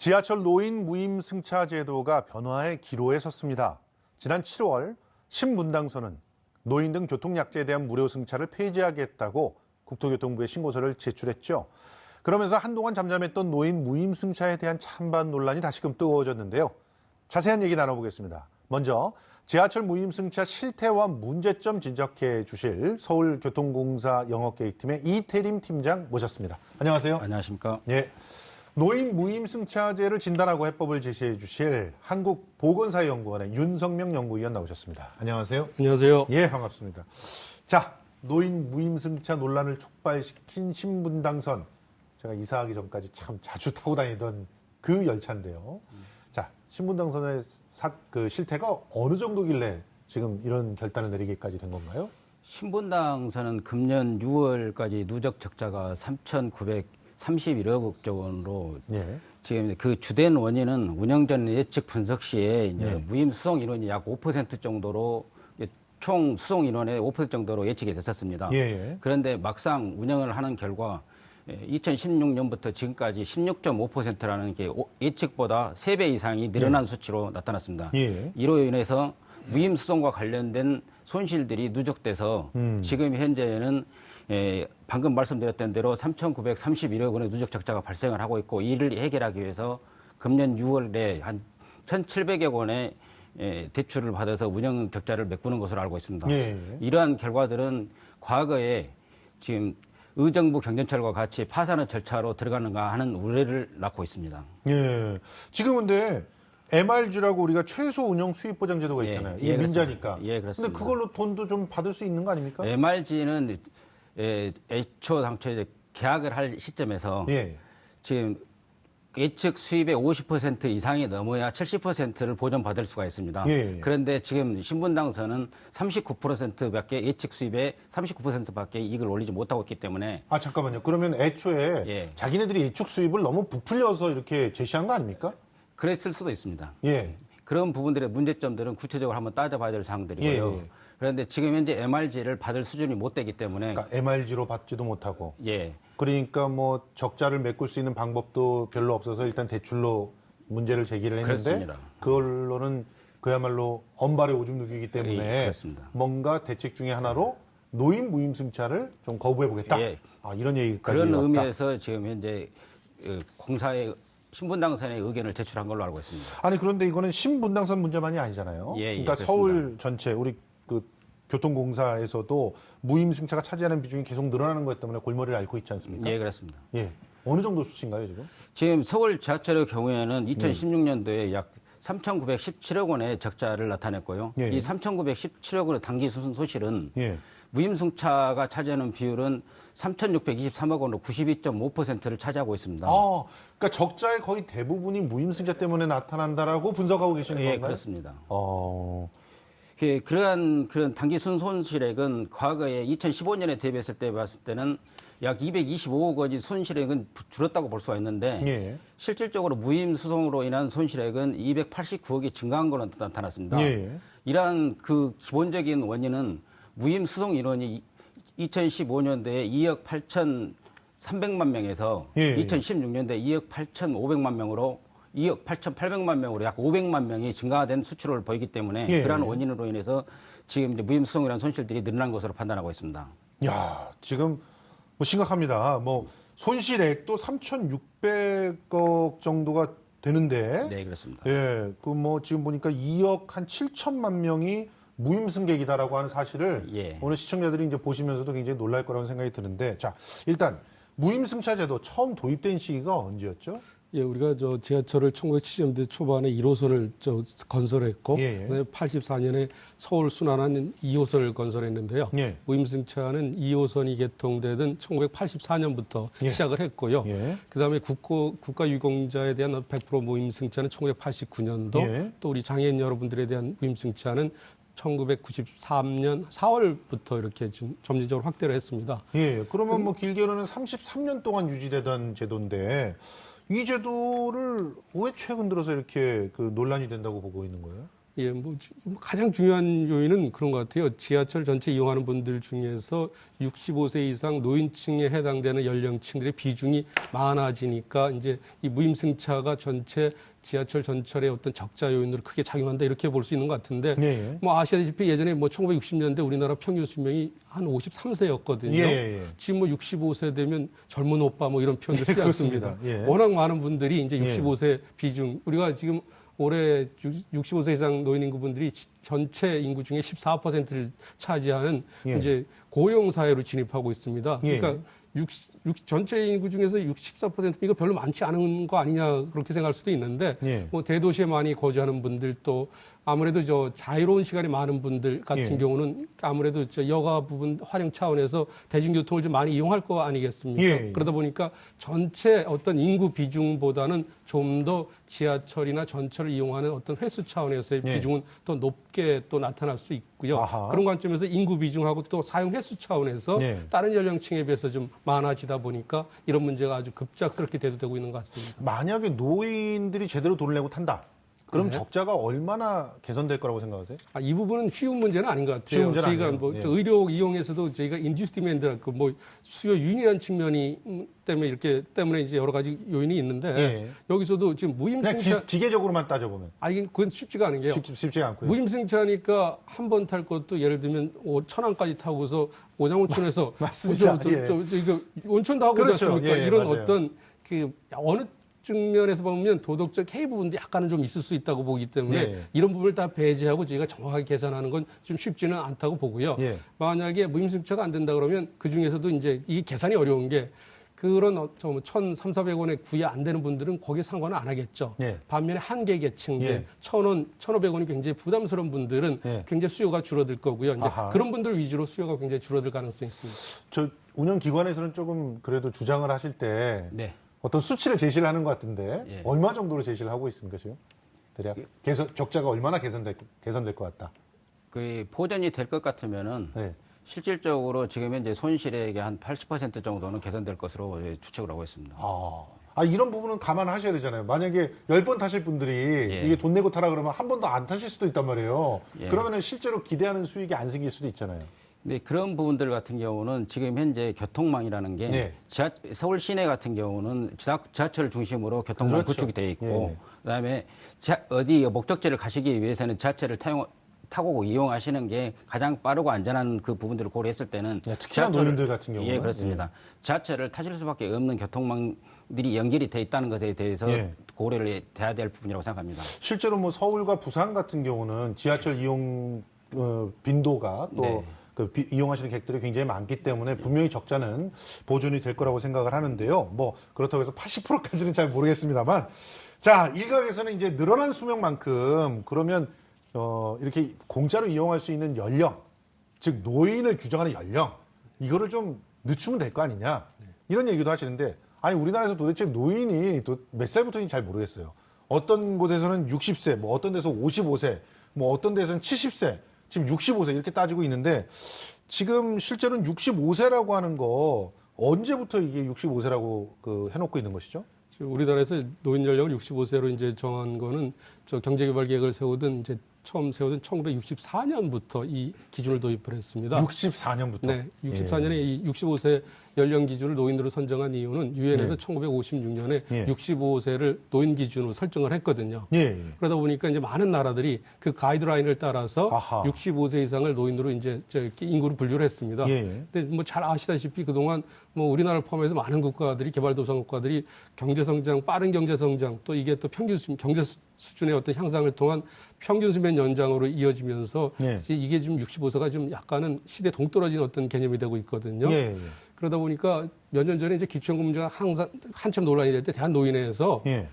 지하철 노인 무임 승차 제도가 변화의 기로에 섰습니다. 지난 7월 신분당선은 노인 등 교통약자에 대한 무료 승차를 폐지하겠다고 국토교통부에 신고서를 제출했죠. 그러면서 한동안 잠잠했던 노인 무임 승차에 대한 찬반 논란이 다시금 뜨거워졌는데요. 자세한 얘기 나눠보겠습니다. 먼저 지하철 무임 승차 실태와 문제점 지적해 주실 서울교통공사 영업계획팀의 이태림 팀장 모셨습니다. 안녕하세요. 안녕하십니까. 예. 노인 무임 승차제를 진단하고 해법을 제시해 주실 한국보건사회연구원의 윤성명 연구위원 나오셨습니다. 안녕하세요. 안녕하세요. 예, 반갑습니다. 자, 노인 무임 승차 논란을 촉발시킨 신분당선. 제가 이사하기 전까지 참 자주 타고 다니던 그 열차인데요. 자, 신분당선의 그 실태가 어느 정도길래 지금 이런 결단을 내리기까지 된 건가요? 신분당선은 금년 6월까지 누적 적자가 3,931억 원으로 예. 지금 그 주된 원인은 운영 전 예측 분석 시에 이제 네. 무임 수송 인원이 약 5% 정도로 총 수송 인원의 5% 정도로 예측이 됐었습니다. 예. 그런데 막상 운영을 하는 결과 2016년부터 지금까지 16.5%라는 게 예측보다 3배 이상이 늘어난 수치로 나타났습니다. 예. 이로 인해서 무임 수송과 관련된 손실들이 누적돼서 지금 현재는 방금 말씀드렸던 대로 3,931억 원의 누적 적자가 발생을 하고 있고, 이를 해결하기 위해서 금년 6월에 한 1,700억 원의 대출을 받아서 운영 적자를 메꾸는 것으로 알고 있습니다. 예. 이러한 결과들은 과거에 지금 의정부 경전철과 같이 파산의 절차로 들어가는가 하는 우려를 낳고 있습니다. 예. 지금 근데 MRG라고 우리가 최소 운영 수입 보장 제도가 예, 있잖아요. 예, 이게 그렇습니다. 민자니까. 예, 그렇습니다. 근데 그걸로 돈도 좀 받을 수 있는 거 아닙니까? MRG는 애초 당초에 이제 계약을 할 시점에서 예. 지금 예측 수입의 50% 이상이 넘어야 70%를 보전받을 수가 있습니다. 예. 그런데 지금 신분당선은 39%밖에 예측 수입의 39%밖에 이익을 올리지 못하고 있기 때문에. 아, 잠깐만요. 그러면 애초에 예. 자기네들이 예측 수입을 너무 부풀려서 이렇게 제시한 거 아닙니까? 그랬을 수도 있습니다. 예. 그런 부분들의 문제점들은 구체적으로 한번 따져봐야 될 사항들이고요. 예. 그런데 지금 현재 MRG를 받을 수준이 못 되기 때문에. 그러니까 MRG로 받지도 못하고. 예. 그러니까 뭐 적자를 메꿀 수 있는 방법도 별로 없어서 일단 대출로 문제를 제기를 했는데 그렇습니다. 그걸로는 그야말로 언발의 오줌 누기이기 때문에 예, 그렇습니다. 뭔가 대책 중에 하나로 노인 무임 승차를 좀 거부해 보겠다. 예. 아, 이런 얘기까지 그런 왔다. 의미에서 지금 현재 공사의 신분당선의 의견을 제출한 걸로 알고 있습니다. 아니 그런데 이거는 신분당선 문제만이 아니잖아요. 예, 그러니까 그렇습니다. 서울 전체 우리 그 교통공사에서도 무임 승차가 차지하는 비중이 계속 늘어나는 것 때문에 골머리를 앓고 있지 않습니까? 예, 그렇습니다. 예. 어느 정도 수치인가요, 지금? 지금 서울 지하철의 경우에는 2016년도에 약 3,917억 원의 적자를 나타냈고요. 예. 이 3,917억 원의 단기 수순 소실은 예. 무임승차가 차지하는 비율은 3,623억 원으로 92.5%를 차지하고 있습니다. 아, 그러니까 적자의 거의 대부분이 무임 승차 때문에 나타난다라고 분석하고 계시는 예, 건가요? 그렇습니다. 어. 그런 단기 순 손실액은 과거에 2015년에 대비했을 때 봤을 때는 약 225억 원이 손실액은 줄었다고 볼 수가 있는데 예. 실질적으로 무임 수송으로 인한 손실액은 289억이 증가한 걸로 나타났습니다. 예. 이러한 그 기본적인 원인은 무임 수송 인원이 2015년도에 2억 8,300만 명에서 예. 2016년도에 2억 8,500만 명으로 2억 8,800만 명으로 약 500만 명이 증가된 수치를 보이기 때문에 예. 그러한 원인으로 인해서 지금 이제 무임 수송이라는 손실들이 늘어난 것으로 판단하고 있습니다. 야, 지금 뭐 심각합니다. 뭐 손실액도 3,600억 정도가 되는데 네, 그렇습니다. 예, 그 뭐 지금 보니까 2억 한 7천만 명이 무임 승객이다라고 하는 사실을 예. 오늘 시청자들이 이제 보시면서도 굉장히 놀랄 거라는 생각이 드는데, 자, 일단 무임 승차 제도 처음 도입된 시기가 언제였죠? 예, 우리가 지하철을 1970년대 초반에 1호선을 건설했고, 예, 예. 84년에 서울 순환한 2호선을 건설했는데요. 예. 무임승차는 2호선이 개통되던 1984년부터 예. 시작을 했고요. 예. 그다음에 국가유공자에 대한 100% 무임승차는 1989년도, 예. 또 우리 장애인 여러분들에 대한 무임승차는 1993년 4월부터 이렇게 좀 점진적으로 확대를 했습니다. 예, 그러면 뭐 길게로는 33년 동안 유지되던 제도인데 이 제도를 왜 최근 들어서 이렇게 그 논란이 된다고 보고 있는 거예요? 예, 뭐 가장 중요한 요인은 그런 것 같아요. 지하철 전체 이용하는 분들 중에서 65세 이상 노인층에 해당되는 연령층들의 비중이 많아지니까 이제 이 무임승차가 전체 지하철 전철의 어떤 적자 요인으로 크게 작용한다 이렇게 볼 수 있는 것 같은데 예. 뭐 아시다시피 예전에 뭐 1960년대 우리나라 평균 수명이 한 53세였거든요. 예. 지금 뭐 65세 되면 젊은 오빠 뭐 이런 표현을 쓰지 그렇습니다. 않습니다. 예. 워낙 많은 분들이 이제 예. 65세 비중 우리가 지금 올해 65세 이상 노인 인구분들이 전체 인구 중에 14%를 차지하는 예. 이제 고용 사회로 진입하고 있습니다. 예. 그러니까 전체 인구 중에서 14% 이거 별로 많지 않은 거 아니냐 그렇게 생각할 수도 있는데 예. 뭐 대도시에 많이 거주하는 분들 또 아무래도 저 자유로운 시간이 많은 분들 같은 예. 경우는 아무래도 저 여가 부분 활용 차원에서 대중교통을 좀 많이 이용할 거 아니겠습니까? 예. 그러다 보니까 전체 어떤 인구 비중보다는 좀 더 지하철이나 전철을 이용하는 어떤 횟수 차원에서의 예. 비중은 더 높게 또 나타날 수 있고요. 아하. 그런 관점에서 인구 비중하고 또 사용 횟수 차원에서 예. 다른 연령층에 비해서 좀 많아지다 보니까 이런 문제가 아주 급작스럽게 대두되고 있는 것 같습니다. 만약에 노인들이 제대로 돈을 내고 탄다. 그럼 네. 적자가 얼마나 개선될 거라고 생각하세요? 이 부분은 쉬운 문제는 아닌 것 같아요. 쉬운 문제는 저희가 아니에요. 뭐 예. 저 의료 이용에서도 저희가 인듀스 디맨드 뭐 수요 유인이라는 측면이 때문에 이렇게 때문에 이제 여러 가지 요인이 있는데 예. 여기서도 지금 그냥 무임승차 기계적으로만 따져보면 이게 그건 쉽지가 않은 게요. 쉽지가 않고요. 무임승차니까 한 번 탈 것도 예를 들면 천안까지 타고서 온양온천에서 맞습니다. 예. 이거 온천도 하고 그렇죠. 그렇습니까? 예, 이런 맞아요. 어떤 그 어느 측면에서 보면 도덕적 해이 부분도 약간은 좀 있을 수 있다고 보기 때문에 예. 이런 부분을 다 배제하고 저희가 정확하게 계산하는 건 좀 쉽지는 않다고 보고요. 예. 만약에 무임승차가 안 된다 그러면 그 중에서도 이제 이 계산이 어려운 게 그런 1,300~400원에 구애 안 되는 분들은 거기에 상관은 안 하겠죠. 예. 반면에 한계 계층들 예. 1,000원, 1,500원이 굉장히 부담스러운 분들은 예. 굉장히 수요가 줄어들 거고요. 이제 아하. 그런 분들 위주로 수요가 굉장히 줄어들 가능성이 있습니다. 저 운영기관에서는 조금 그래도 주장을 하실 때 네. 어떤 수치를 제시를 하는 것 같은데 예. 얼마 정도로 제시를 하고 있습니까 지금? 대략 적자가 얼마나 개선될 것 같다. 그 보전이 될 것 같으면은 네. 실질적으로 지금 현재 손실액의 한 80% 정도는 개선될 것으로 추측을 하고 있습니다. 이런 부분은 감안하셔야 되잖아요. 만약에 10번 타실 분들이 예. 이게 돈 내고 타라 그러면 한 번도 안 타실 수도 있단 말이에요. 예. 그러면 실제로 기대하는 수익이 안 생길 수도 있잖아요. 근데 그런 부분들 같은 경우는 지금 현재 교통망이라는 게 네. 서울 시내 같은 경우는 지하철 중심으로 교통망이 그렇죠. 구축이 되어 있고 예. 그다음에 어디 목적지를 가시기 위해서는 지하철을 타고 이용하시는 게 가장 빠르고 안전한 그 부분들을 고려했을 때는 예, 특히나 노인들 같은 경우는. 예, 그렇습니다. 지하철을 타실 수밖에 없는 교통망들이 연결이 돼 있다는 것에 대해서 예. 고려를 돼야 될 부분이라고 생각합니다. 실제로 뭐 서울과 부산 같은 경우는 지하철 이용 빈도가 또 네. 이용하시는 객들이 굉장히 많기 때문에 분명히 적자는 보존이 될 거라고 생각을 하는데요. 뭐 그렇다고 해서 80%까지는 잘 모르겠습니다만, 자 일각에서는 이제 늘어난 수명만큼 그러면 이렇게 공짜로 이용할 수 있는 연령, 즉 노인을 규정하는 연령 이거를 좀 늦추면 될 거 아니냐 이런 얘기도 하시는데, 아니 우리나라에서 도대체 노인이 또 몇 살부터인지 잘 모르겠어요. 어떤 곳에서는 60세, 뭐 어떤 데서 55세, 뭐 어떤 데서는 70세, 지금 65세 이렇게 따지고 있는데, 지금 실제로는 65세라고 하는 거 언제부터 이게 65세라고 해놓고 있는 것이죠? 지금 우리나라에서 노인 연령을 65세로 이제 정한 거는 저 경제개발 계획을 세우던 이제 처음 세우던 1964년부터 이 기준을 도입을 했습니다. 64년부터. 네, 64년에 이 65세 연령 기준을 노인으로 선정한 이유는 유엔에서 네. 1956년에 예. 65세를 노인 기준으로 설정을 했거든요. 예. 그러다 보니까 이제 많은 나라들이 그 가이드라인을 따라서 아하. 65세 이상을 노인으로 이제 인구로 분류를 했습니다. 예. 근데 뭐 잘 아시다시피 그동안 뭐 우리나라를 포함해서 많은 국가들이 개발도상 국가들이 경제 성장, 빠른 경제 성장, 또 이게 또 평균 경제 수준의 어떤 향상을 통한 평균 수명 연장으로 이어지면서 예. 이게 지금 65세가 좀 약간은 시대 동떨어진 어떤 개념이 되고 있거든요. 예. 그러다 보니까 몇 년 전에 이제 기초연금 문제가 한참 논란이 될 때 대한노인회에서 예.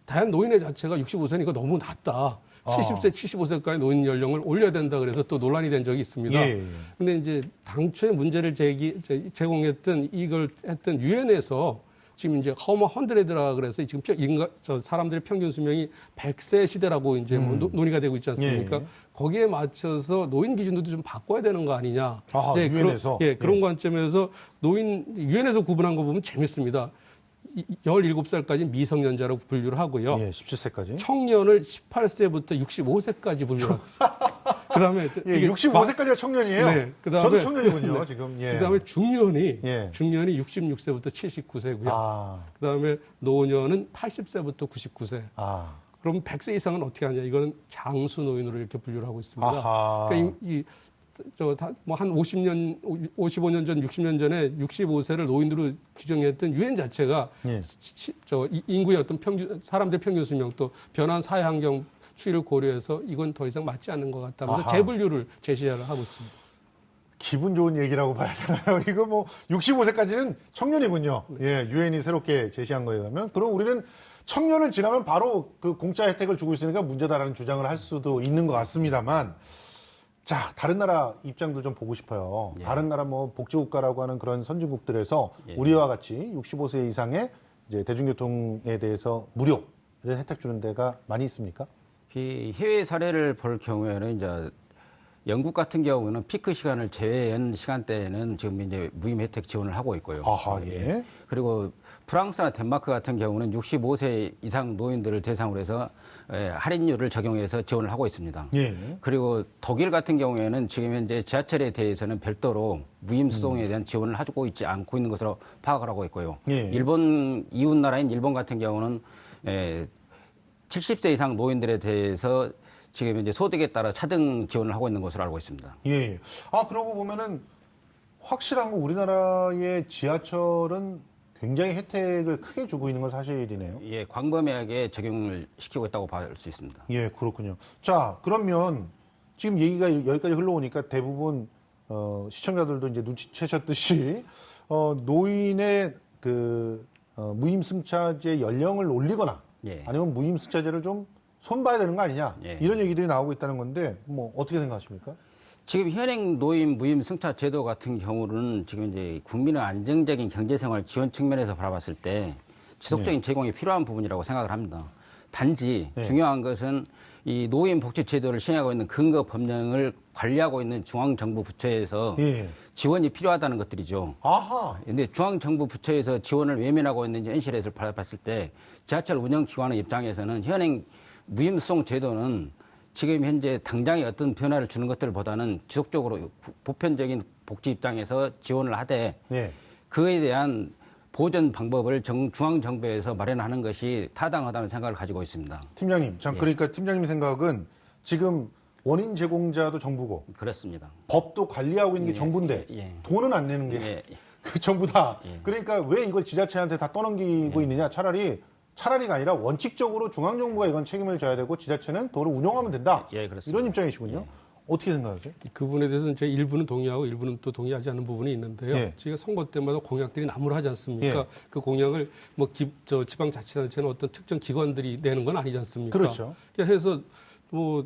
대한노인회 자체가 65세니까 너무 낮다. 70세, 75세까지 노인 연령을 올려야 된다 그래서 또 논란이 된 적이 있습니다. 예. 근데 이제 당초에 문제를 제공했던 이걸 했던 유엔에서 지금 이제 허머 헌드레드라 그래서 지금 사람들의 평균 수명이 100세 시대라고 이제 뭐 논의가 되고 있지 않습니까? 예. 거기에 맞춰서 노인 기준도 좀 바꿔야 되는 거 아니냐. 아하, 이제 유엔에서? 그런 관점에서 유엔에서 구분한 거 보면 재밌습니다. 17살까지 미성년자라고 분류를 하고요. 예, 17세까지. 청년을 18세부터 65세까지 분류를 하고 그다음에 예, 65세까지가 청년이에요. 네, 그다음에 저도 청년이군요, 네. 지금. 예. 그다음에 중년이 예. 66세부터 79세고요. 아, 그다음에 노년은 80세부터 99세. 아, 그럼 100세 이상은 어떻게 하냐? 이거는 장수 노인으로 이렇게 분류를 하고 있습니다. 아하. 그러니까 한 50년, 55년 전, 60년 전에 65세를 노인으로 규정했던 유엔 자체가 예. 인구의 어떤 사람들 평균 수명 또 변화한 사회 환경 추이를 고려해서 이건 더 이상 맞지 않는 것 같다면서 아하. 재분류를 제시하고 있습니다. 기분 좋은 얘기라고 봐야 되나요? 이거 뭐 65세까지는 청년이군요. 예, 유엔이 새롭게 제시한 거에 의하면. 그럼 우리는 청년을 지나면 바로 그 공짜 혜택을 주고 있으니까 문제다라는 주장을 할 수도 있는 것 같습니다만, 자, 다른 나라 입장들 좀 보고 싶어요. 예. 다른 나라 뭐 복지국가라고 하는 그런 선진국들에서 예. 우리와 같이 65세 이상의 이제 대중교통에 대해서 무료 이런 혜택 주는 데가 많이 있습니까? 이 해외 사례를 볼 경우에는 이제 영국 같은 경우는 피크 시간을 제외한 시간대에는 지금 이제 무임 혜택 지원을 하고 있고요. 아하, 예. 그리고 프랑스나 덴마크 같은 경우는 65세 이상 노인들을 대상으로 해서 할인율을 적용해서 지원을 하고 있습니다. 예. 그리고 독일 같은 경우에는 지금 현재 지하철에 대해서는 별도로 무임 수송에 대한 지원을 하고 있지 않고 있는 것으로 파악을 하고 있고요. 예. 일본 이웃 나라인 일본 같은 경우는 70세 이상 노인들에 대해서 지금 이제 소득에 따라 차등 지원을 하고 있는 것으로 알고 있습니다. 예. 아, 그러고 보면은 확실한 거 우리나라의 지하철은 굉장히 혜택을 크게 주고 있는 건 사실이네요. 예, 광범위하게 적용을 시키고 있다고 볼 수 있습니다. 예, 그렇군요. 자, 그러면 지금 얘기가 여기까지 흘러오니까 대부분 시청자들도 이제 눈치채셨듯이 노인의 그 무임승차제 연령을 올리거나 예. 아니면 무임승차제를 좀 손봐야 되는 거 아니냐 예. 이런 얘기들이 나오고 있다는 건데 뭐 어떻게 생각하십니까? 지금 현행 노인 무임 승차 제도 같은 경우는 지금 이제 국민의 안정적인 경제생활 지원 측면에서 바라봤을 때 지속적인 제공이 필요한 부분이라고 생각을 합니다. 단지 네. 중요한 것은 이 노인 복지 제도를 시행하고 있는 근거 법령을 관리하고 있는 중앙정부 부처에서 예. 지원이 필요하다는 것들이죠. 아하. 근데 중앙정부 부처에서 지원을 외면하고 있는 현실에서 바라봤을 때 지하철 운영기관의 입장에서는 현행 무임수송 제도는 지금 현재 당장의 어떤 변화를 주는 것들보다는 지속적으로 보편적인 복지 입장에서 지원을 하되 예. 그에 대한 보전 방법을 중앙정부에서 마련하는 것이 타당하다는 생각을 가지고 있습니다. 팀장님, 자, 예. 그러니까 팀장님 생각은 지금 원인 제공자도 정부고 그렇습니다. 법도 관리하고 있는 게 예, 정부인데 예, 예. 돈은 안 내는 게 예. 그 정부다. 예. 그러니까 왜 이걸 지자체한테 다 떠넘기고 있느냐? 차라리가 아니라 원칙적으로 중앙정부가 이건 책임을 져야 되고 지자체는 도를 운영하면 된다. 예, 그렇습니다. 이런 입장이시군요. 어떻게 생각하세요? 그 부분에 대해서는 제 일부는 동의하고 일부는 또 동의하지 않는 부분이 있는데요. 예. 저희가 선거 때마다 공약들이 나무라하지 않습니까? 예. 그 공약을 뭐 지방자치단체는 어떤 특정 기관들이 내는 건 아니지 않습니까? 그렇죠. 해서 뭐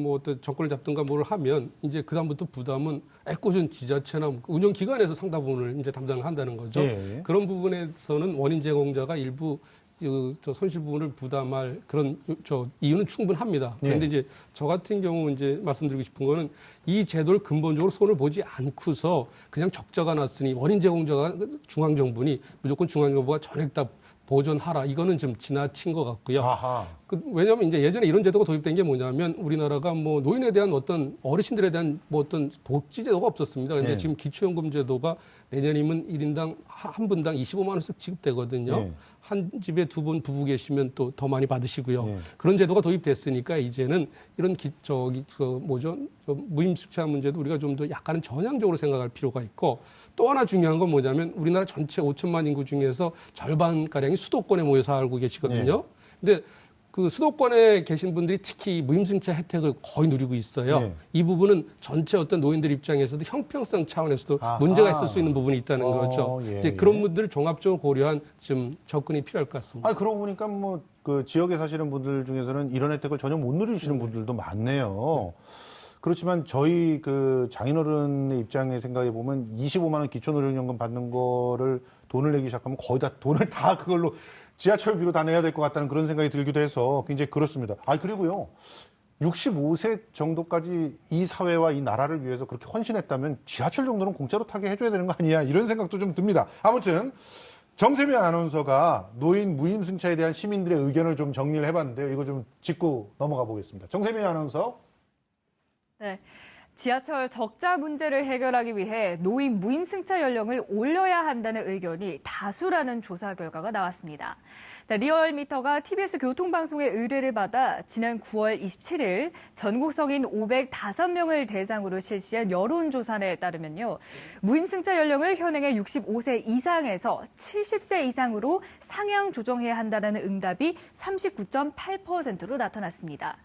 어떤 정권을 잡든가 뭐를 하면 이제 그다음부터 부담은 애꿎은 지자체나 운영기관에서 상당 부분을 이제 담당을 한다는 거죠. 예. 그런 부분에서는 원인 제공자가 일부 저 손실 부분을 부담할 그런 이유는 충분합니다. 그런데 예. 이제 저 같은 경우 이제 말씀드리고 싶은 거는 이 제도를 근본적으로 손을 보지 않고서 그냥 적자가 났으니 원인 제공자가 중앙정부니 무조건 중앙정부가 전액 다 보존하라. 이거는 좀 지나친 것 같고요. 아하. 왜냐하면 이제 예전에 이런 제도가 도입된 게 뭐냐면 우리나라가 뭐 노인에 대한 어떤 어르신들에 대한 뭐 어떤 복지 제도가 없었습니다. 근데 네. 지금 기초연금 제도가 내년이면 1인당 한 분당 25만 원씩 지급되거든요. 네. 한 집에 두 분 부부 계시면 또 더 많이 받으시고요. 네. 그런 제도가 도입됐으니까 이제는 이런 무임승차 문제도 우리가 좀 더 약간은 전향적으로 생각할 필요가 있고 또 하나 중요한 건 뭐냐면 우리나라 전체 5천만 인구 중에서 절반가량이 수도권에 모여 살고 계시거든요. 근데 그 수도권에 계신 분들이 특히 무임승차 혜택을 거의 누리고 있어요. 네. 이 부분은 전체 어떤 노인들 입장에서도 형평성 차원에서도 아하. 문제가 있을 수 있는 부분이 있다는 거죠. 예, 이제 그런 분들을 종합적으로 고려한 좀 접근이 필요할 것 같습니다. 아, 그러고 보니까 뭐 그 지역에 사시는 분들 중에서는 이런 혜택을 전혀 못 누리시는 분들도 많네요. 그렇지만 저희 그 장인어른의 입장에 생각해 보면 25만 원 기초노령연금 받는 거를 돈을 내기 시작하면 거의 다 돈을 다 그걸로 지하철비로 다 내야 될 것 같다는 그런 생각이 들기도 해서 굉장히 그렇습니다. 아, 그리고요. 65세 정도까지 이 사회와 이 나라를 위해서 그렇게 헌신했다면 지하철 정도는 공짜로 타게 해줘야 되는 거 아니야? 이런 생각도 좀 듭니다. 아무튼 정세미 아나운서가 노인 무임승차에 대한 시민들의 의견을 좀 정리를 해봤는데요. 이거 좀 짚고 넘어가 보겠습니다. 정세미 아나운서. 네. 지하철 적자 문제를 해결하기 위해 노인 무임승차 연령을 올려야 한다는 의견이 다수라는 조사 결과가 나왔습니다. 리얼미터가 TBS 교통방송의 의뢰를 받아 지난 9월 27일 전국 성인 505명을 대상으로 실시한 여론조사에 따르면요. 무임승차 연령을 현행의 65세 이상에서 70세 이상으로 상향 조정해야 한다는 응답이 39.8%로 나타났습니다.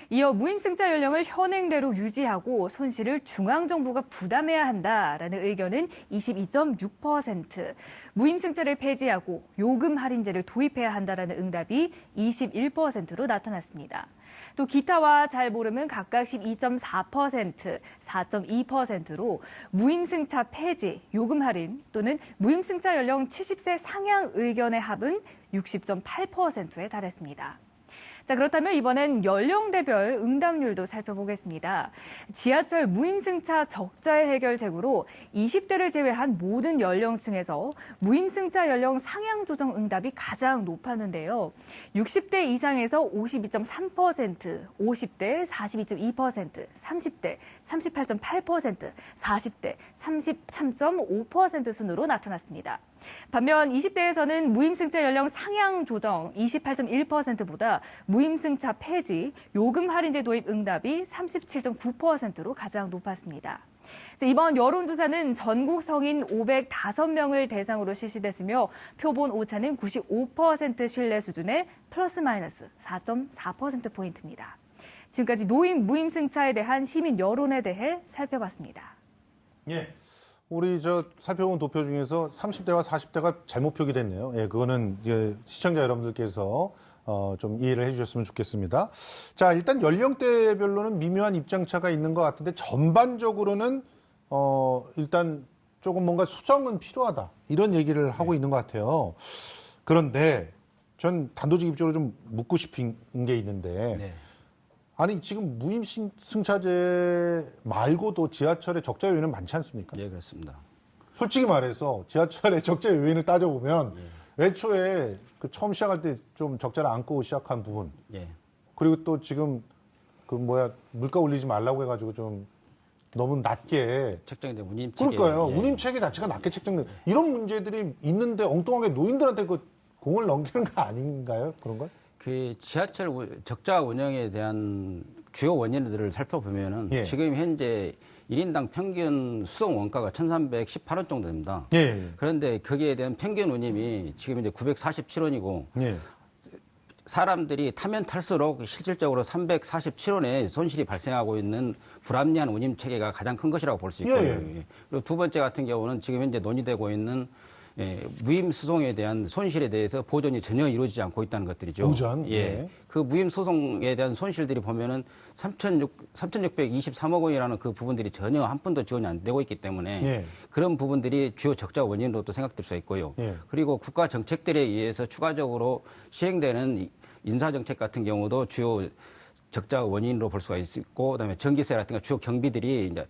이어 무임승차 연령을 현행대로 유지하고 손실을 중앙정부가 부담해야 한다라는 의견은 22.6%, 무임승차를 폐지하고 요금 할인제를 도입해야 한다라는 응답이 21%로 나타났습니다. 또 기타와 잘 모르면 각각 12.4%, 4.2%로 무임승차 폐지, 요금 할인 또는 무임승차 연령 70세 상향 의견의 합은 60.8%에 달했습니다. 자, 그렇다면 이번엔 연령대별 응답률도 살펴보겠습니다. 지하철 무임승차 적자의 해결책으로 20대를 제외한 모든 연령층에서 무임승차 연령 상향 조정 응답이 가장 높았는데요. 60대 이상에서 52.3%, 50대 42.2%, 30대 38.8%, 40대 33.5% 순으로 나타났습니다. 반면 20대에서는 무임승차 연령 상향 조정 28.1%보다 무임승차 폐지, 요금 할인제 도입 응답이 37.9%로 가장 높았습니다. 이번 여론조사는 전국 성인 505명을 대상으로 실시됐으며 표본 오차는 95% 신뢰 수준의 플러스 마이너스 4.4%포인트입니다. 지금까지 노인 무임승차에 대한 시민 여론에 대해 살펴봤습니다. 예. 우리 살펴본 도표 중에서 30대와 40대가 잘못 표기됐네요. 예, 그거는 이제 시청자 여러분들께서 좀 이해를 해주셨으면 좋겠습니다. 자, 일단 연령대별로는 미묘한 입장차가 있는 것 같은데 전반적으로는 일단 조금 뭔가 수정은 필요하다 이런 얘기를 하고 있는 것 같아요. 그런데 전 단도직입적으로 좀 묻고 싶은 게 있는데. 네. 아니 지금 무임승차제 말고도 지하철에 적자 요인은 많지 않습니까? 예, 그렇습니다. 솔직히 말해서 지하철의 적자 요인을 따져보면 애초에 그 처음 시작할 때 좀 적자를 안고 시작한 부분 예. 그리고 또 지금 물가 올리지 말라고 해가지고 좀 너무 낮게 책정된 운임 체계. 그러니까요. 예. 운임 체계 자체가 낮게 책정된 이런 문제들이 있는데 엉뚱하게 노인들한테 그 공을 넘기는 거 아닌가요? 그런 걸? 그 지하철 적자 운영에 대한 주요 원인들을 살펴보면은 예. 지금 현재 1인당 평균 수송 원가가 1,318원 정도 됩니다. 예. 그런데 거기에 대한 평균 운임이 지금 이제 947원이고 예. 사람들이 타면 탈수록 실질적으로 347원의 손실이 발생하고 있는 불합리한 운임 체계가 가장 큰 것이라고 볼 수 있고요. 예. 그리고 두 번째 같은 경우는 지금 현재 논의되고 있는 무임 소송에 대한 손실에 대해서 보전이 전혀 이루어지지 않고 있다는 것들이죠. 보전? 예. 예. 그 무임 소송에 대한 손실들이 보면은 3,623억 원이라는 그 부분들이 전혀 한 푼도 지원이 안 되고 있기 때문에 예. 그런 부분들이 주요 적자 원인으로 또 생각될 수 있고요. 예. 그리고 국가 정책들에 의해서 추가적으로 시행되는 인사 정책 같은 경우도 주요 적자 원인으로 볼 수가 있고, 그다음에 전기세라든가 주요 경비들이 이제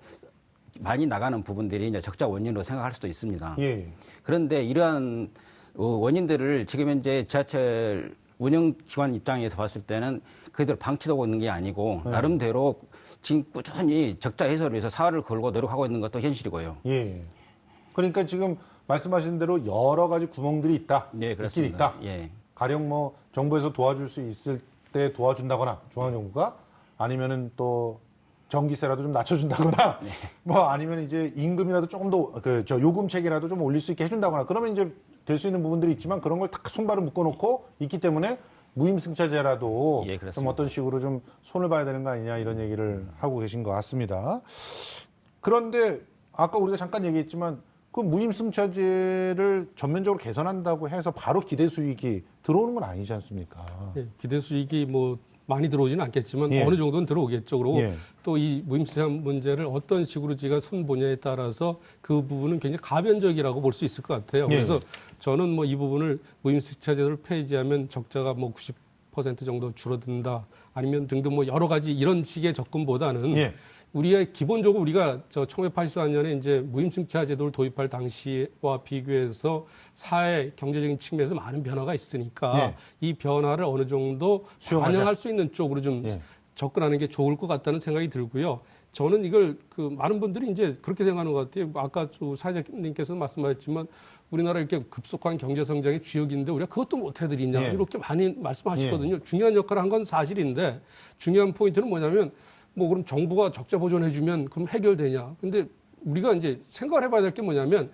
많이 나가는 부분들이 이제 적자 원인으로 생각할 수도 있습니다. 예. 그런데 이러한 원인들을 지금 현재 지하철 운영기관 입장에서 봤을 때는 그대로 방치하고 있는 게 아니고 나름대로 지금 꾸준히 적자 해소를 위해서 사활을 걸고 노력하고 있는 것도 현실이고요. 예. 그러니까 지금 말씀하신 대로 여러 가지 구멍들이 있다. 네, 있긴 그렇습니다. 있다. 예. 가령 뭐 정부에서 도와줄 수 있을 때 도와준다거나 중앙정부가 아니면은 또 전기세라도 좀 낮춰준다거나 뭐 아니면 이제 임금이라도 조금 더 요금 체계라도 좀 올릴 수 있게 해준다거나 그러면 이제 될 수 있는 부분들이 있지만 그런 걸 다 손발을 묶어놓고 있기 때문에 무임승차제라도 예, 좀 그렇습니다. 어떤 식으로 좀 손을 봐야 되는 거 아니냐 이런 얘기를 하고 계신 것 같습니다. 그런데 아까 우리가 잠깐 얘기했지만 그 무임승차제를 전면적으로 개선한다고 해서 바로 기대 수익이 들어오는 건 아니지 않습니까? 예, 기대 수익이 뭐 많이 들어오지는 않겠지만 예. 어느 정도는 들어오겠죠. 그리고 예. 또 이 무임승차 문제를 어떤 식으로 제가 손보냐에 따라서 그 부분은 굉장히 가변적이라고 볼 수 있을 것 같아요. 예. 그래서 저는 뭐 이 부분을 무임승차제를 폐지하면 적자가 뭐 90% 정도 줄어든다 아니면 등등 뭐 여러 가지 이런 식의 접근보다는 예. 우리의 기본적으로 우리가 1984년에 이제 무임승차 제도를 도입할 당시와 비교해서 사회 경제적인 측면에서 많은 변화가 있으니까 예. 이 변화를 어느 정도 수용하자. 반영할 수 있는 쪽으로 좀 예. 접근하는 게 좋을 것 같다는 생각이 들고요. 저는 이걸 많은 분들이 이제 그렇게 생각하는 것 같아요. 아까 사회자님께서 말씀하셨지만 우리나라 이렇게 급속한 경제 성장의 주역인데 우리가 그것도 못 해드리냐 예. 이렇게 많이 말씀하시거든요. 중요한 역할을 한 건 사실인데 중요한 포인트는 뭐냐면 뭐 그럼 정부가 적자 보전해주면 그럼 해결되냐? 근데 우리가 이제 생각을 해봐야 될 게 뭐냐면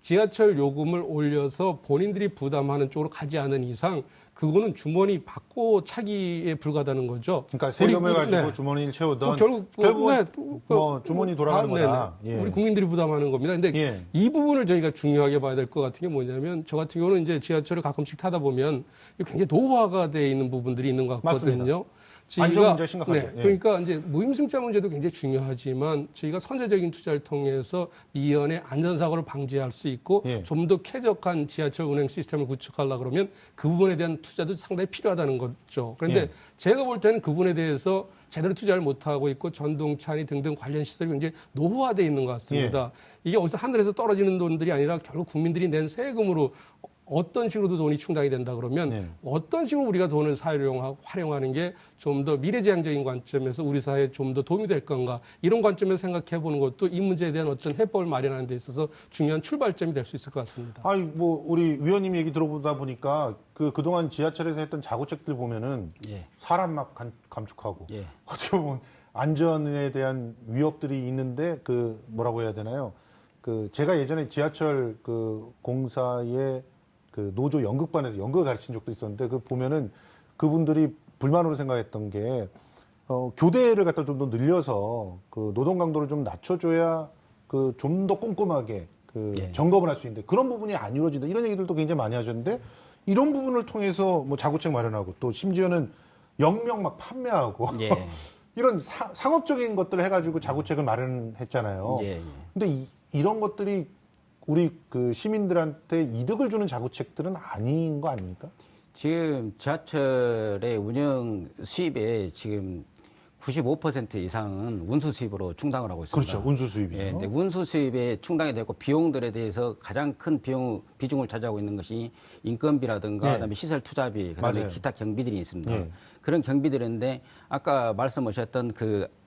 지하철 요금을 올려서 본인들이 부담하는 쪽으로 가지 않은 이상 그거는 주머니 받고 차기에 불과하다는 거죠. 그러니까 세금을 우리, 가지고 네. 주머니를 채우던 결국은 뭐 주머니 돌아가는 거다. 네네. 우리 국민들이 부담하는 겁니다. 근데 예. 이 부분을 저희가 중요하게 봐야 될 것 같은 게 뭐냐면 저 같은 경우는 이제 지하철을 가끔씩 타다 보면 굉장히 노후화가 돼 있는 부분들이 있는 것 같거든요. 맞습니다. 안전 문제 심각하죠. 네, 예. 그러니까 이제 무임승차 문제도 굉장히 중요하지만 저희가 선제적인 투자를 통해서 미연에 안전사고를 방지할 수 있고 예. 좀 더 쾌적한 지하철 운행 시스템을 구축하려고 그러면 그 부분에 대한 투자도 상당히 필요하다는 거죠. 그런데 예. 제가 볼 때는 그 부분에 대해서 제대로 투자를 못하고 있고 전동차니 등등 관련 시설이 굉장히 노후화되어 있는 것 같습니다. 이게 어디서 하늘에서 떨어지는 돈들이 아니라 결국 국민들이 낸 세금으로 어떤 식으로도 돈이 충당이 된다 그러면 네. 어떤 식으로 우리가 돈을 활용하는 게 좀 더 미래지향적인 관점에서 우리 사회에 좀 더 도움이 될 건가 이런 관점에서 생각해 보는 것도 이 문제에 대한 어떤 해법을 마련하는 데 있어서 중요한 출발점이 될 수 있을 것 같습니다. 아니 뭐 우리 위원님 얘기 들어보다 보니까 그동안 지하철에서 했던 자구책들 보면은 예. 사람 막 감축하고 예. 어떻게 보면 안전에 대한 위협들이 있는데 뭐라고 해야 되나요? 제가 예전에 지하철 공사의 노조 연극반에서 연극을 가르친 적도 있었는데 보면은 그분들이 불만으로 생각했던 게 교대를 갖다 좀 더 늘려서 노동 강도를 좀 낮춰줘야 좀 더 꼼꼼하게 예. 점검을 할 수 있는데 그런 부분이 안 이루어진다 이런 얘기들도 굉장히 많이 하셨는데 이런 부분을 통해서 뭐 자구책 마련하고 또 심지어는 영명 막 판매하고 예. 이런 상업적인 것들을 해가지고 자구책을 마련했잖아요. 예. 근데 이런 것들이 우리 시민들한테 이득을 주는 자구책들은 아닌 거 아닙니까? 지금 지하철의 운영 수입의 지금 95% 이상은 운수 수입으로 충당을 하고 있습니다. 그렇죠. 운수 수입이요. 예, 근데 운수 수입에 충당이 되고 비용들에 대해서 가장 큰 비중을 차지하고 있는 것이 인건비라든가 예. 그다음에 시설 투자비, 그다음에 맞아요. 기타 경비들이 있습니다. 예. 그런 경비들인데 아까 말씀하셨던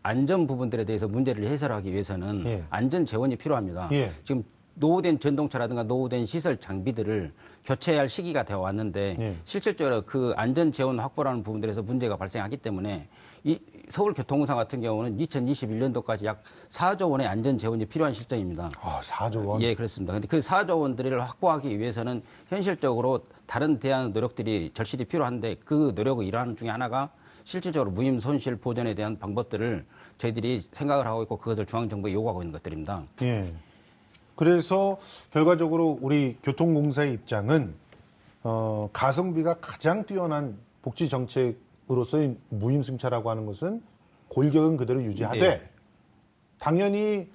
안전 부분들에 대해서 문제를 해결하기 위해서는 예. 안전 재원이 필요합니다. 예. 지금 노후된 전동차라든가 노후된 시설 장비들을 교체할 시기가 되어 왔는데 예. 실질적으로 그 안전 재원 확보라는 부분들에서 문제가 발생하기 때문에 이 서울교통공사 같은 경우는 2021년도까지 약 4조 원의 안전 재원이 필요한 실정입니다. 4조 원. 예, 그렇습니다. 근데 그 4조 원들을 확보하기 위해서는 현실적으로 다른 대안 노력들이 절실히 필요한데 그 노력의 일환 중에 하나가 실질적으로 무임 손실 보전에 대한 방법들을 저희들이 생각을 하고 있고 그것을 중앙정부에 요구하고 있는 것들입니다. 예. 그래서 결과적으로 우리 교통공사의 입장은 가성비가 가장 뛰어난 복지 정책으로서의 무임승차라고 하는 것은 골격은 그대로 유지하되 네. 당연히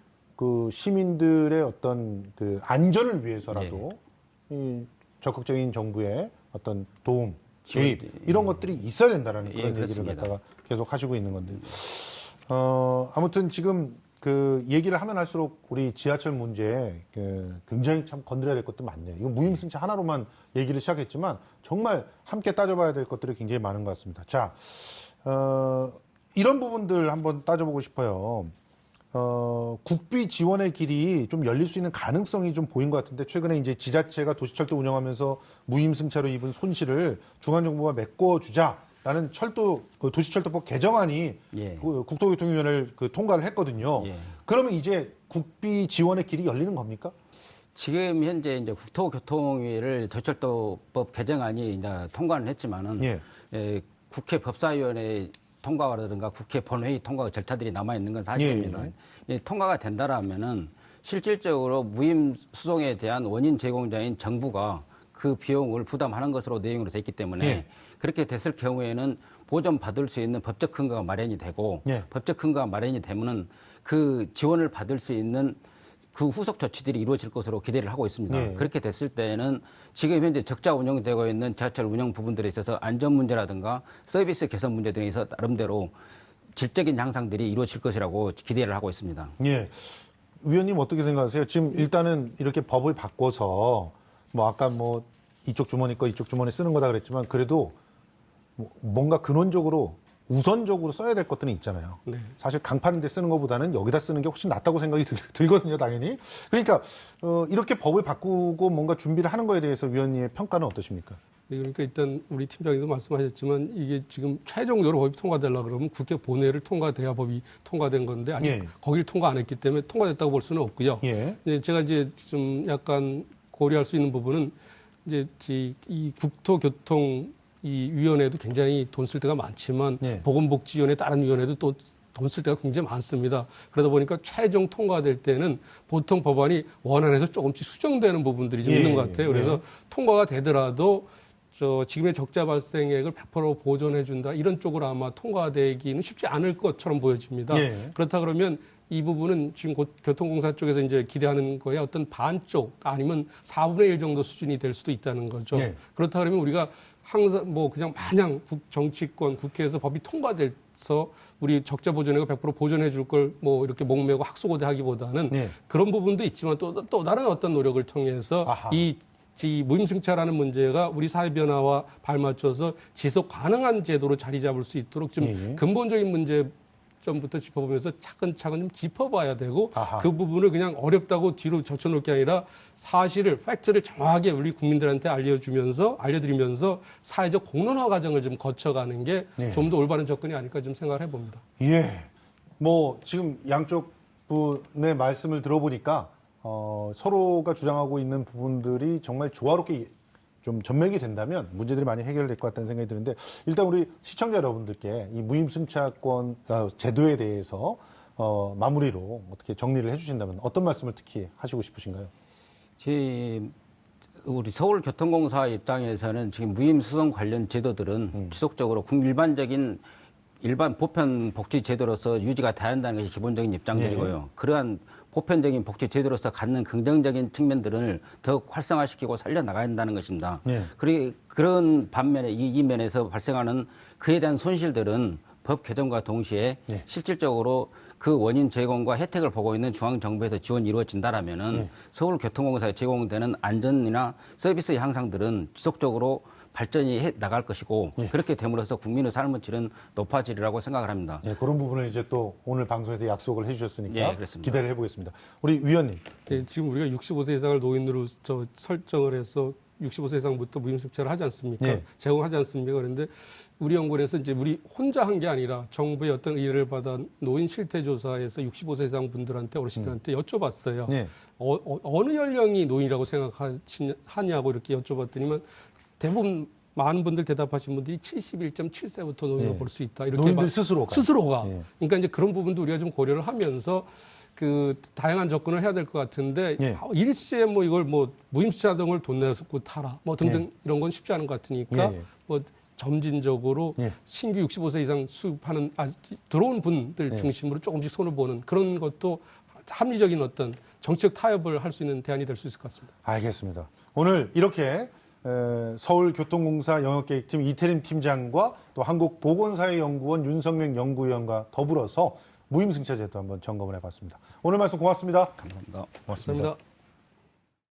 시민들의 어떤 안전을 위해서라도 이 적극적인 정부의 어떤 도움, 개입 이런 것들이 있어야 된다라는 그런 얘기를 그렇습니다. 갖다가 계속 하시고 있는 건데 아무튼 지금 얘기를 하면 할수록 우리 지하철 문제 굉장히 참 건드려야 될 것도 많네요. 이거 무임승차 하나로만 얘기를 시작했지만 정말 함께 따져봐야 될 것들이 굉장히 많은 것 같습니다. 자, 이런 부분들 한번 따져보고 싶어요. 국비 지원의 길이 좀 열릴 수 있는 가능성이 좀 보인 것 같은데 최근에 이제 지자체가 도시철도 운영하면서 무임승차로 입은 손실을 중앙정부가 메꿔주자라는 도시철도법 개정안이 예. 국토교통위원회를 통과를 했거든요. 예. 그러면 이제 국비 지원의 길이 열리는 겁니까? 지금 현재 이제 국토교통위를 도시철도법 개정안이 이제 통과는 했지만은 예. 국회 법사위원회 통과라든가 국회 본회의 통과 절차들이 남아 있는 건 사실입니다. 예, 통과가 된다라면은 실질적으로 무임 수송에 대한 원인 제공자인 정부가 그 비용을 부담하는 것으로 내용으로 돼 있기 때문에 예. 그렇게 됐을 경우에는 보전 받을 수 있는 법적 근거가 마련이 되고 예. 법적 근거가 마련이 되면은 그 지원을 받을 수 있는 그 후속 조치들이 이루어질 것으로 기대를 하고 있습니다. 예. 그렇게 됐을 때는 지금 현재 적자 운영되고 있는 지하철 운영 부분들에 있어서 안전 문제라든가 서비스 개선 문제 등에서 나름대로 질적인 향상들이 이루어질 것이라고 기대를 하고 있습니다. 예. 위원님 어떻게 생각하세요? 지금 일단은 이렇게 법을 바꿔서 뭐 아까 뭐 이쪽 주머니 거 이쪽 주머니 쓰는 거다 그랬지만 그래도 뭔가 근원적으로 우선적으로 써야 될 것들은 있잖아요. 네. 사실 강파는데 쓰는 것보다는 여기다 쓰는 게 훨씬 낫다고 생각이 들거든요, 당연히. 그러니까 이렇게 법을 바꾸고 뭔가 준비를 하는 거에 대해서 위원님의 평가는 어떠십니까? 네, 그러니까 일단 우리 팀장님도 말씀하셨지만 이게 지금 최종적으로 법이 통과되려고 그러면 국회 본회의를 통과돼야 법이 통과된 건데 아직 예. 거기를 통과 안 했기 때문에 통과됐다고 볼 수는 없고요. 예. 제가 이제 좀 약간 고려할 수 있는 부분은 이제 이 국토교통 이 위원회도 굉장히 돈 쓸 데가 많지만 예. 보건복지위원회 다른 위원회도 또 돈 쓸 데가 굉장히 많습니다. 그러다 보니까 최종 통과될 때는 보통 법안이 원안에서 조금씩 수정되는 부분들이 좀 예, 있는 것 같아요. 그래서 예. 통과가 되더라도 지금의 적자 발생액을 100% 보존해 준다 이런 쪽으로 아마 통과되기는 쉽지 않을 것처럼 보여집니다. 예. 그렇다 그러면 이 부분은 지금 곧 교통공사 쪽에서 이제 기대하는 거에 어떤 반쪽 아니면 4분의 1 정도 수준이 될 수도 있다는 거죠. 예. 그렇다 그러면 우리가 항상 뭐 그냥 마냥 정치권 국회에서 법이 통과돼서 우리 적자 보존액을 100% 보존해 줄 걸 뭐 이렇게 목매고 학수고대하기보다는 예. 그런 부분도 있지만 또 다른 어떤 노력을 통해서 아하. 이 무임승차라는 문제가 우리 사회 변화와 발맞춰서 지속 가능한 제도로 자리 잡을 수 있도록 좀 예. 근본적인 문제점부터 짚어보면서 차근차근 좀 짚어봐야 되고 아하. 그 부분을 그냥 어렵다고 뒤로 젖혀놓을 게 아니라 사실을 팩트를 정확하게 우리 국민들한테 알려드리면서 사회적 공론화 과정을 좀 거쳐가는 게 좀 예. 더 올바른 접근이 아닐까 좀 생각을 해봅니다. 예. 뭐 지금 양쪽 분의 말씀을 들어보니까 서로가 주장하고 있는 부분들이 정말 조화롭게 좀 전맥이 된다면 문제들이 많이 해결될 것 같다는 생각이 드는데 일단 우리 시청자 여러분들께 이 무임승차권 제도에 대해서 마무리로 어떻게 정리를 해주신다면 어떤 말씀을 특히 하시고 싶으신가요? 우리 서울교통공사 입장에서는 지금 무임수송 관련 제도들은 지속적으로 일반 보편 복지 제도로서 유지가 돼야 한다는 것이 기본적인 입장들이고요. 그러한 보편적인 복지 제도로서 갖는 긍정적인 측면들을 더욱 활성화시키고 살려나가야 한다는 것입니다. 그런 반면에 이 면에서 발생하는 그에 대한 손실들은 법 개정과 동시에 실질적으로 그 원인 제공과 혜택을 보고 있는 중앙정부에서 지원이 이루어진다라면은 서울교통공사에 제공되는 안전이나 서비스 향상들은 지속적으로 발전이 해 나갈 것이고 그렇게 됨으로써 국민의 삶의 질은 높아지리라고 생각을 합니다. 예, 그런 부분을 이제 또 오늘 방송에서 약속을 해주셨으니까 예, 그렇습니다. 기대를 해보겠습니다. 우리 위원님. 네, 지금 우리가 65세 이상을 노인으로 설정을 해서 65세 이상부터 무임승차를 하지 않습니까? 네. 제공하지 않습니까? 그런데 우리 연구원에서 이제 우리 혼자 한 게 아니라 정부의 어떤 의뢰를 받아 노인 실태조사에서 65세 이상 분들한테 어르신들한테 여쭤봤어요. 네. 어느 연령이 노인이라고 생각하냐고 이렇게 여쭤봤더니만 대부분 많은 분들 대답하신 분들이 71.7세부터 노인을 네. 볼 수 있다. 이렇게 노인들 스스로가. 네. 그러니까 이제 그런 부분도 우리가 좀 고려를 하면서 그 다양한 접근을 해야 될 것 같은데 일시에 뭐 이걸 뭐 무임승차 등을 돈 내서 타라 뭐 등등 이런 건 쉽지 않은 것 같으니까 뭐 점진적으로 신규 65세 이상 수급하는 들어온 분들 중심으로 조금씩 손을 보는 그런 것도 합리적인 어떤 정치적 타협을 할 수 있는 대안이 될 수 있을 것 같습니다. 알겠습니다. 오늘 이렇게 서울교통공사 영역계획팀 이태림 팀장과 또 한국보건사회연구원 윤성명 연구위원과 더불어서 무임승차 제도 한번 점검을 해봤습니다. 오늘 말씀 고맙습니다. 감사합니다. 고맙습니다. 감사합니다.